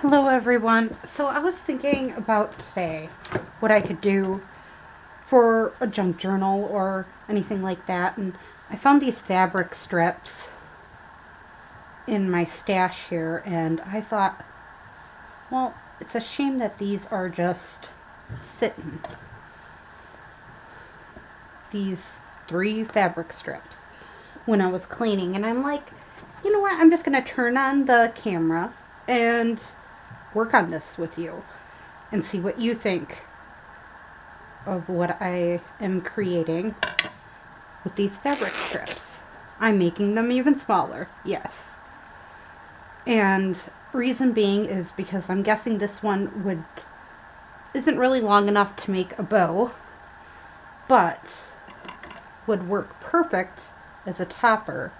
Hello everyone. So I was thinking about today what I could do for a junk journal or anything like that, and I found these fabric strips in my stash here, and I thought, well, it's a shame that these are just sitting. These three fabric strips when I was cleaning, and I'm like, you know what? I'm just going to turn on the camera and work on this with you and see what you think of what I am creating with these fabric strips. I'm making them even smaller, yes. And reason being is because I'm guessing this one isn't really long enough to make a bow, but would work perfect as a topper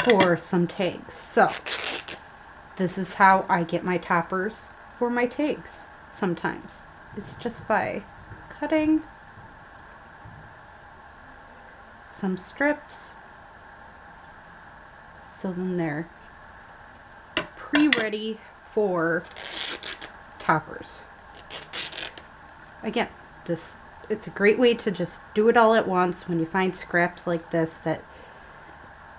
for some tags. So this is how I get my toppers for my tags sometimes. It's just by cutting some strips so then they're pre-ready for toppers. Again, it's a great way to just do it all at once when you find scraps like this that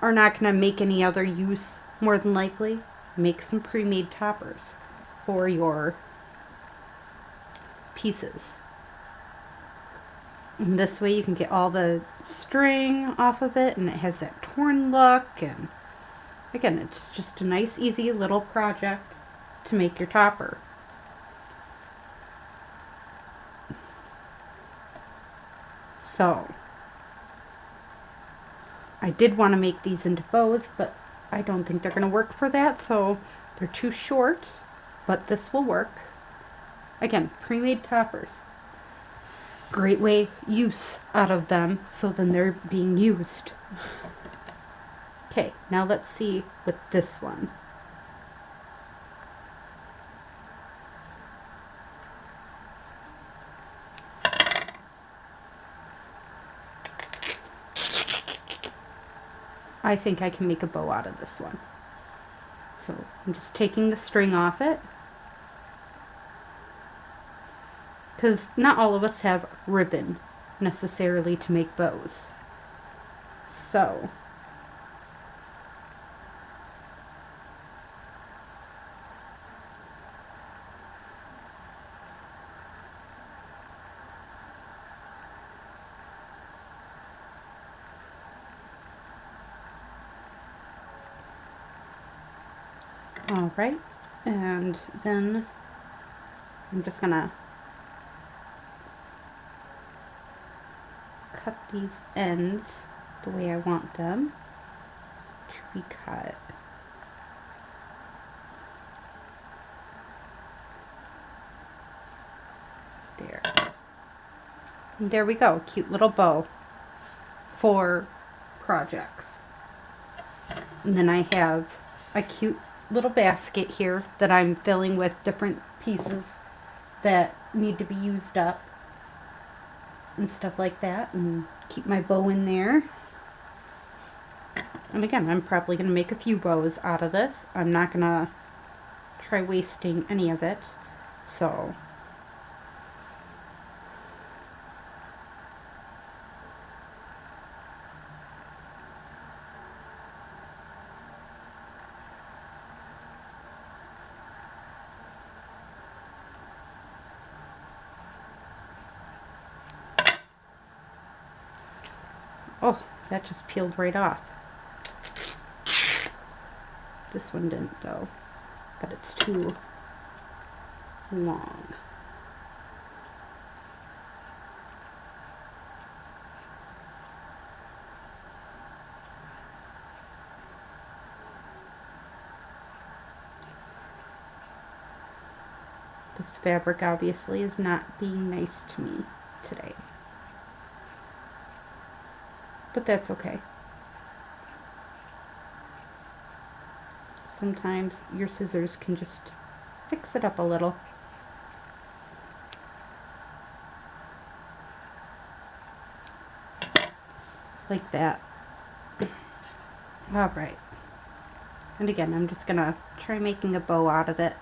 are not going to make any other use, more than likely. Make some pre-made toppers for your pieces. And this way you can get all the string off of it and it has that torn look, and again, it's just a nice easy little project to make your topper. So I did want to make these into bows, but I don't think they're going to work for that, so they're too short, but this will work. Again, pre-made toppers. Great way use out of them, so then they're being used. Okay, now let's see with this one. I think I can make a bow out of this one. So I'm just taking the string off it, because not all of us have ribbon necessarily to make bows. So all right, and then I'm just gonna cut these ends the way I want them to be cut. There. And there we go, cute little bow for projects. And then I have a cute little basket here that I'm filling with different pieces that need to be used up and stuff like that, and keep my bow in there. And again, I'm probably going to make a few bows out of this. I'm not going to try wasting any of it. So oh, that just peeled right off. This one didn't though, but it's too long. This fabric obviously is not being nice to me today, but that's okay. Sometimes your scissors can just fix it up a little. Like that. Alright. And again, I'm just gonna try making a bow out of it.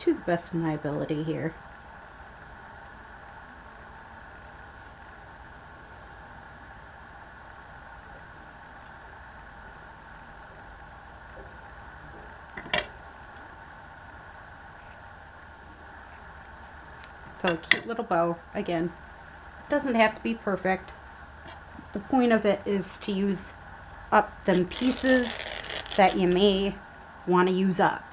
To the best of my ability here. So a cute little bow. Again, doesn't have to be perfect. The point of it is to use up them pieces that you may want to use up.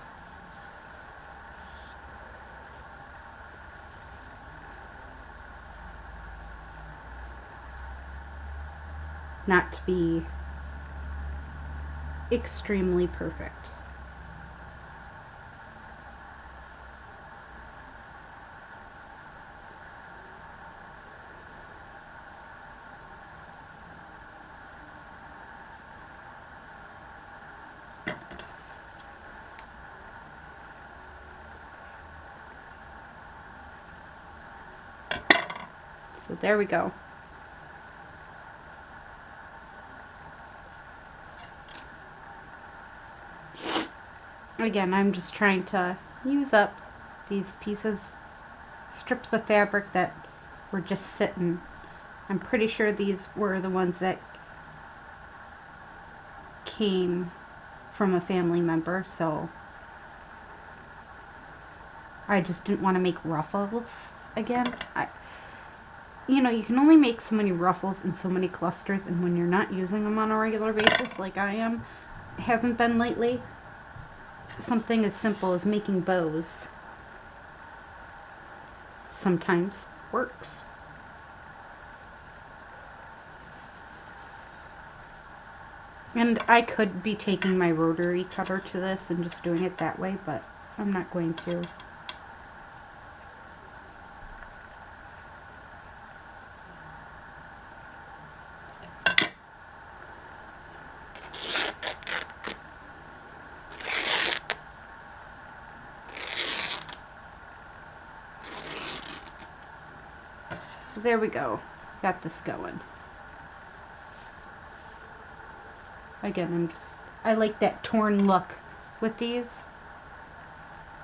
Not to be extremely perfect. So there we go. Again, I'm just trying to use up these pieces, strips of fabric that were just sitting. I'm pretty sure these were the ones that came from a family member, so I just didn't want to make ruffles again. You know, you can only make so many ruffles and so many clusters, and when you're not using them on a regular basis like I haven't been lately, something as simple as making bows sometimes works. And I could be taking my rotary cutter to this and just doing it that way, but I'm not going to. So there we go. Got this going. Again, I like that torn look with these.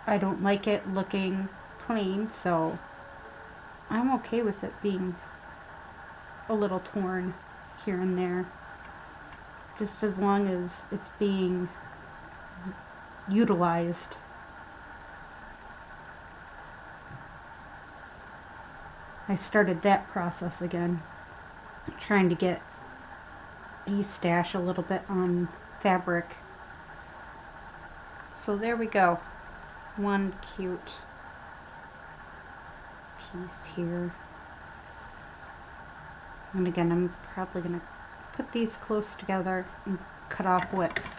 I don't like it looking plain, so I'm okay with it being a little torn here and there. Just as long as it's being utilized. I started that process again, trying to get de-stash a little bit on fabric. So there we go. One cute piece here. And again, I'm probably going to put these close together and cut off what's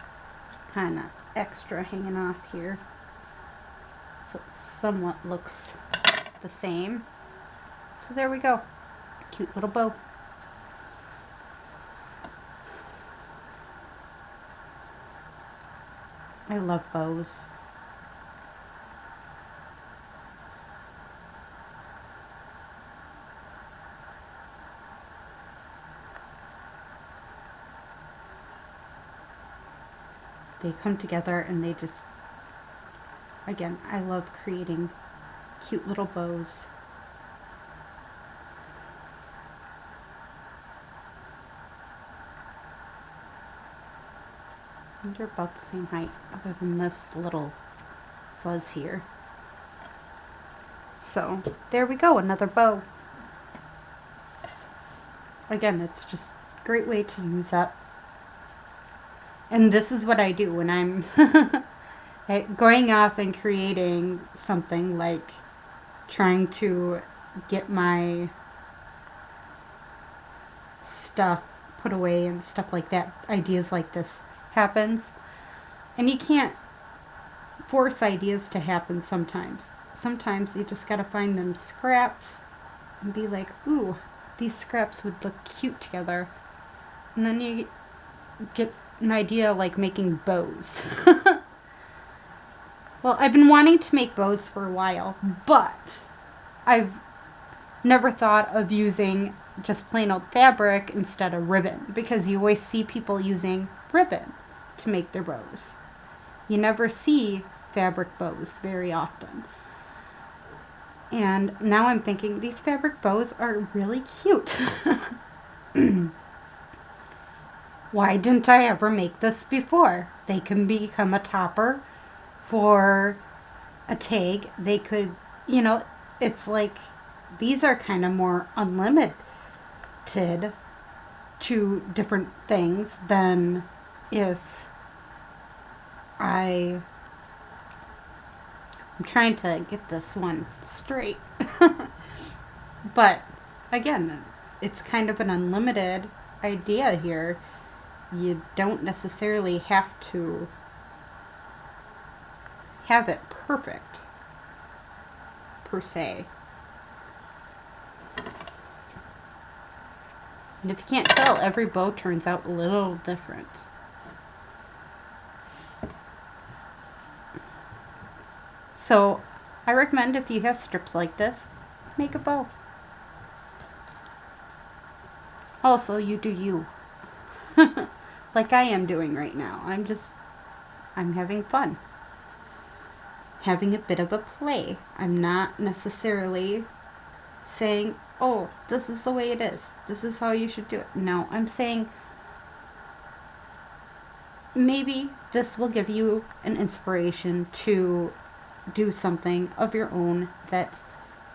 kind of extra hanging off here, so it somewhat looks the same. So there we go. Cute little bow. I love bows. They come together and they just, again, I love creating cute little bows. And they're about the same height, other than this little fuzz here. So there we go, another bow. Again, it's just a great way to use up. And this is what I do when I'm going off and creating something, like trying to get my stuff put away and stuff like that. Ideas like this happens. And you can't force ideas to happen sometimes. Sometimes you just gotta find them scraps and be like, ooh, these scraps would look cute together. And then you get an idea like making bows. Well, I've been wanting to make bows for a while, but I've never thought of using just plain old fabric instead of ribbon, because you always see people using ribbon to make their bows. You never see fabric bows very often. And now I'm thinking these fabric bows are really cute. Why didn't I ever make this before? They can become a topper for a tag. They could, it's like these are kind of more unlimited to different things than if I'm trying to get this one straight. But again, it's kind of an unlimited idea here. You don't necessarily have to have it perfect, per se. And if you can't tell, every bow turns out a little different. So I recommend, if you have strips like this, make a bow. Also, you do you. Like I am doing right now. I'm having fun. Having a bit of a play. I'm not necessarily saying, oh, this is the way it is. This is how you should do it. No, I'm saying maybe this will give you an inspiration to do something of your own that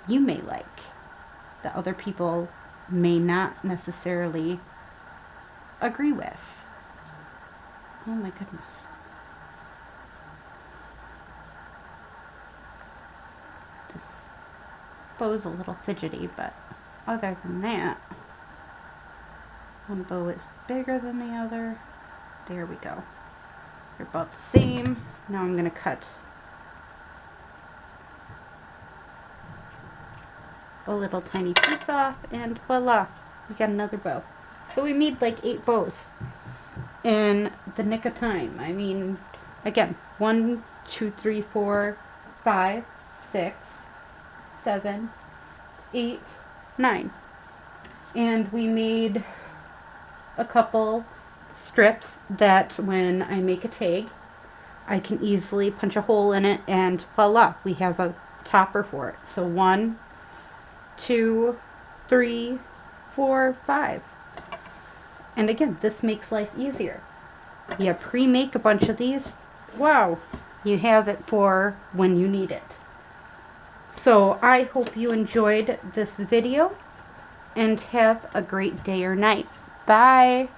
you may like, that other people may not necessarily agree with. Oh my goodness. This bow's a little fidgety, but other than that, one bow is bigger than the other. There we go. They're about the same. Now I'm going to cut a little tiny piece off, and voila, we got another bow. So we made like 8 bows in the nick of time. I mean, again, 1, 2, 3, 4, 5, 6, 7, 8, 9. And we made a couple strips that when I make a tag, I can easily punch a hole in it, and voila, we have a topper for it. So 1, 2, 3, 4, 5. And again, this makes life easier. You pre-make a bunch of these. Wow, you have it for when you need it. So I hope you enjoyed this video, and have a great day or night. Bye.